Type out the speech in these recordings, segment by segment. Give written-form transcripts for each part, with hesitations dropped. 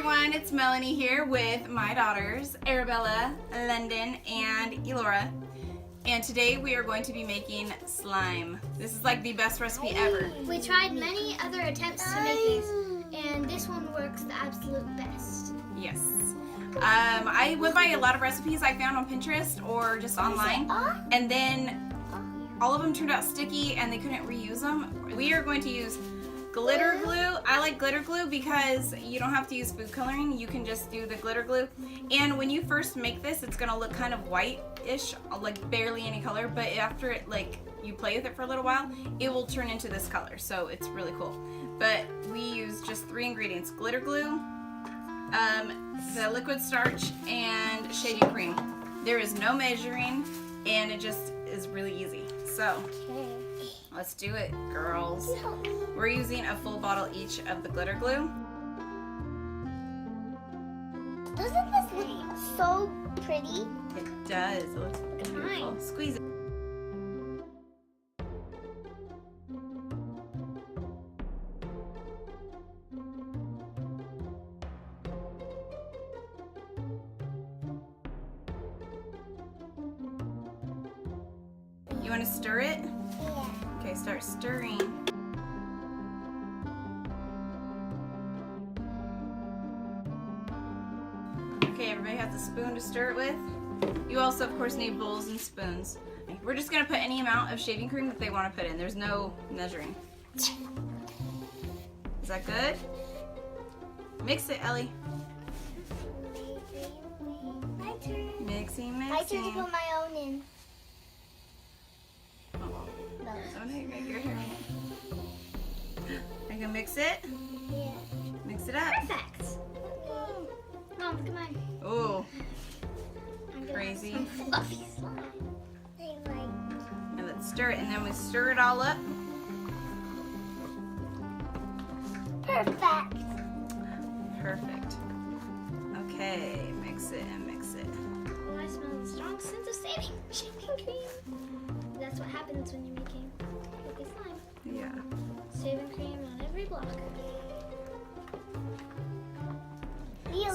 everyone, it's Melanie here with my daughters, Arabella, London, and Elora. And today we are going to be making slime. This is like the best recipe ever. We tried many other attempts to make these, and this one works the absolute best. Yes. I went by a lot of recipes I found on Pinterest or just online, and then all of them turned out sticky and they couldn't reuse them. We are going to use glitter glue. I like glitter glue because you don't have to use food coloring. You can just do the glitter glue. And when you first make this, it's gonna look kind of white-ish, like barely any color, but after it, like, you play with it for a little while, it will turn into this color, so it's really cool. But we use just 3 ingredients: glitter glue, the liquid starch, and shaving cream. There is no measuring, and it just is really easy. So let's do it, girls. We're using a full bottle each of the glitter glue. Doesn't this look so pretty? It does. It looks beautiful. Squeeze it. You want to stir it? Yeah. Okay, start stirring. Okay, everybody has a spoon to stir it with. You also, of course, need bowls and spoons. We're just going to put any amount of shaving cream that they want to put in. There's no measuring. Is that good? Mix it, Ellie. My turn. Mixing, mixing. My turn to put my own in. Don't get your hair in it. Are you gonna mix it? Yeah. Mix it up. Perfect. Mom, look at mine. Oh, I'm gonna crazy. have some fluffy slime. I like. And let's stir it, and then we stir it all up. Perfect. Perfect. Okay, mix it and mix it. Oh, I smell the strong scent of shaving cream. That's what happens when you're making fluffy slime. Yeah. Shaving cream on every block.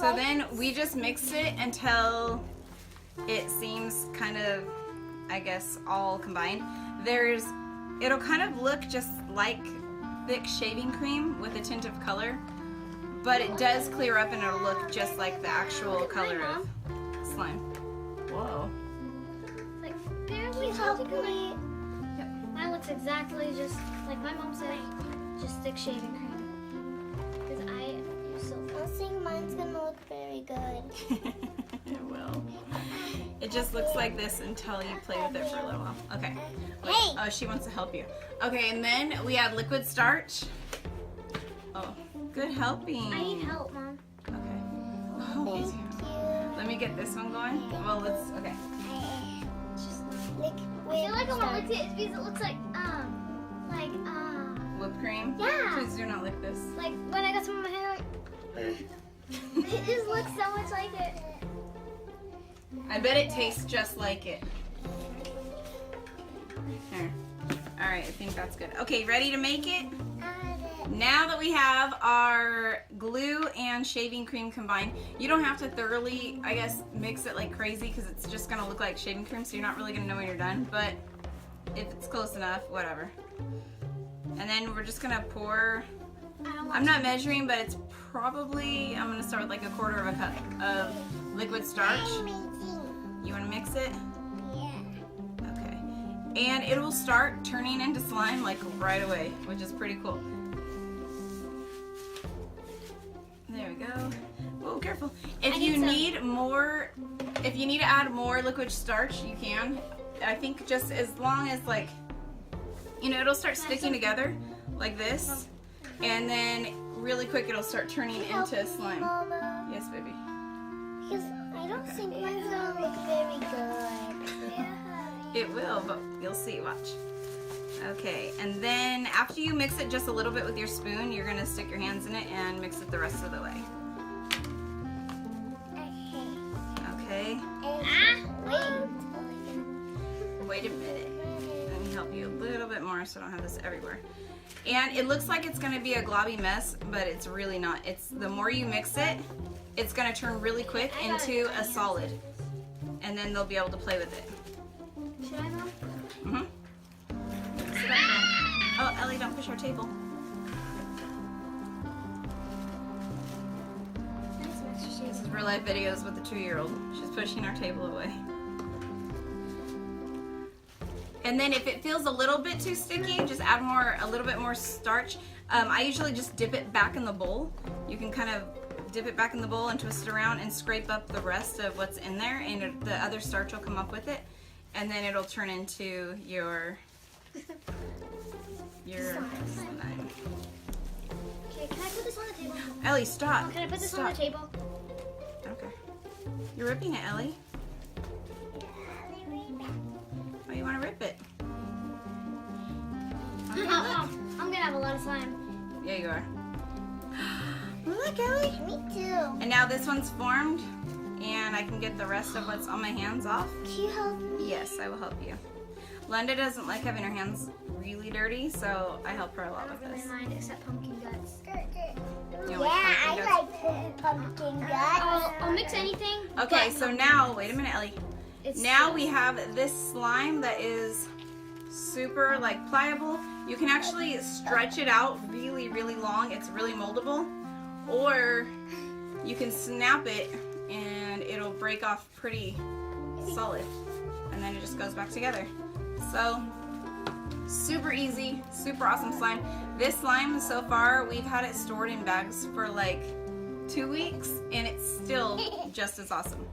So then we just mix it until it seems kind of, I guess, all combined. It'll kind of look just like thick shaving cream with a tint of color, but it does clear up and it'll look just like the actual color of slime. Whoa. Like barely Help color. me. Yep. Mine looks exactly just like my mom said, just thick shaving cream. Because I use silver. I think mine's gonna look very good. It will. It just looks like this until you play with it for a little while. Okay. Wait. Hey. Oh, she wants to help you. Okay, and then we add liquid starch. Oh, good helping. I need help, Mom. Okay. Oh, Thank easy. you. Let me get this one going. Well, let's, okay. Just Liquid I feel like I want to starch. lick it because it looks like Whipped cream. Yeah. Please do not lick this. like when I got some in my hair. Like, it just looks so much like it. I bet it tastes just like it. Here. All right, I think that's good. Okay, ready to make it? Now that we have our glue and shaving cream combined, you don't have to thoroughly, I guess, mix it like crazy because it's just gonna look like shaving cream, so you're not really gonna know when you're done, but if it's close enough, whatever. And then we're just gonna pour, I'm not measuring, but it's probably, I'm gonna start with like 1/4 of a cup of liquid starch. You wanna mix it? Yeah. Okay. And it will start turning into slime like right away, which is pretty cool. There we go. Oh, careful. If you need more, if you need to add more liquid starch, you can. I think just as long as like, you know, it'll start sticking together like this, and then really quick it'll start turning into slime. Mama. Yes, baby. Because I don't think mine's gonna look very good. It will, but you'll see, watch. Okay, and then after you mix it just a little bit with your spoon, you're gonna stick your hands in it and mix it the rest of the way. Okay, Wait. wait a minute. Let me help you a little bit more camera so I don't have this everywhere. And it looks like it's gonna be a globby mess, but it's really not. It's the more you mix it, it's gonna turn really quick into a solid. And then they'll be able to play with it. Should I, Mom? Mm-hmm. Oh, Ellie, don't push our table. This is real life videos with the 2-year-old. She's pushing our table away. And then if it feels a little bit too sticky, just add a little bit more starch. I usually just dip it back in the bowl. You can kind of dip it back in the bowl and twist it around and scrape up the rest of what's in there, and the other starch will come up with it, and then it'll turn into your slime. Okay, can I put this on the table? Ellie, stop. Oh, can I put this Stop. on the table? Okay. You're ripping it, Ellie. Oh, you want to rip it? Okay, look. I'm gonna have a lot of slime. Yeah, you are. Look, Ellie. Me too. And now this one's formed, and I can get the rest of what's on my hands off. Can you help me? Yes, I will help you. Lunda doesn't like having her hands really dirty, so I help her a I lot don't with really this. mind except pumpkin guts. You Yeah, like I pumpkin guts? like pumpkin guts. I'll mix anything. Okay, but so not now, pumpkin wait a minute, Ellie. It's Now we have this slime that is super like pliable. You can actually stretch it out really, really long. It's really moldable. Or you can snap it and it'll break off pretty solid. And then it just goes back together. So, super easy, super awesome slime. This slime, so far, we've had it stored in bags for like 2 weeks, and it's still just as awesome.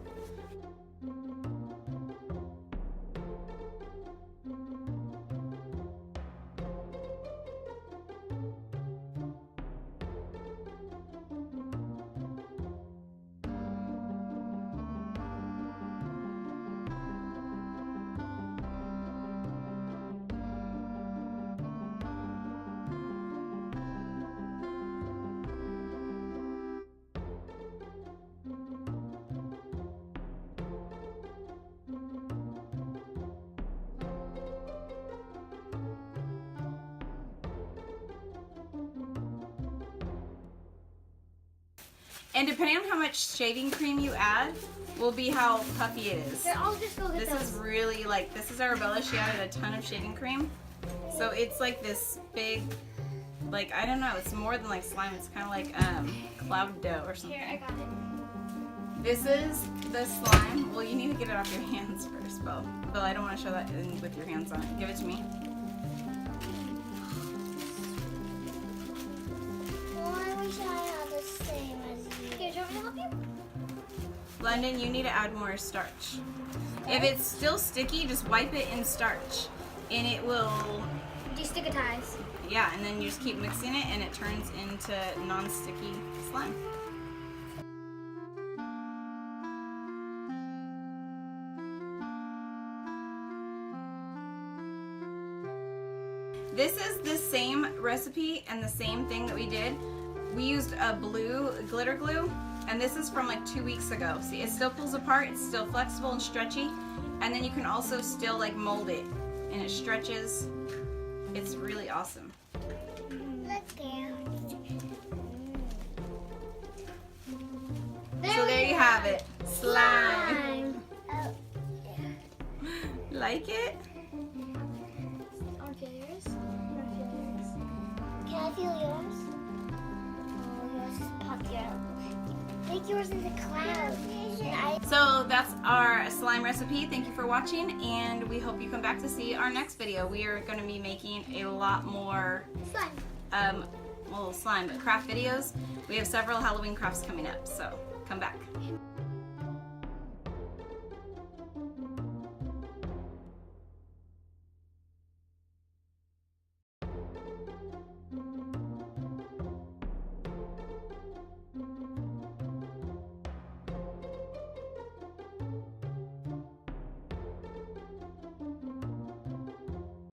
And depending on how much shaving cream you add, will be how puffy it is. Here, I'll just go get This those. is really like, this is Arabella. She added a ton of shaving cream. So it's like this big, like, I don't know, it's more than like slime. It's kind of like cloud dough or something. Here, I got it. This is the slime. Well, you need to get it off your hands first, Bo. But I don't want to show that with your hands on it. Give it to me. Oh, I wish I had the same as you. Here, do you want me to help you? London, you need to add more starch. If it's still sticky, just wipe it in starch. And it will, Destigmatize. yeah, and then you just keep mixing it and it turns into non-sticky slime. This is the same recipe and the same thing that we did. We used a blue glitter glue, and this is from like 2 weeks ago. See, it still pulls apart, it's still flexible and stretchy, and then you can also still like mold it, and it stretches. It's really awesome. Look there. So there you have it, slime. Oh, Like it? I want to feel yours. I want to feel yours. can I feel yours? Oh, yours is puffy out. Make yours into clouds. So that's our slime recipe. Thank you for watching, and we hope you come back to see our next video. We are going to be making a lot more Slime. well, slime, but craft videos. We have several Halloween crafts coming up, so come back.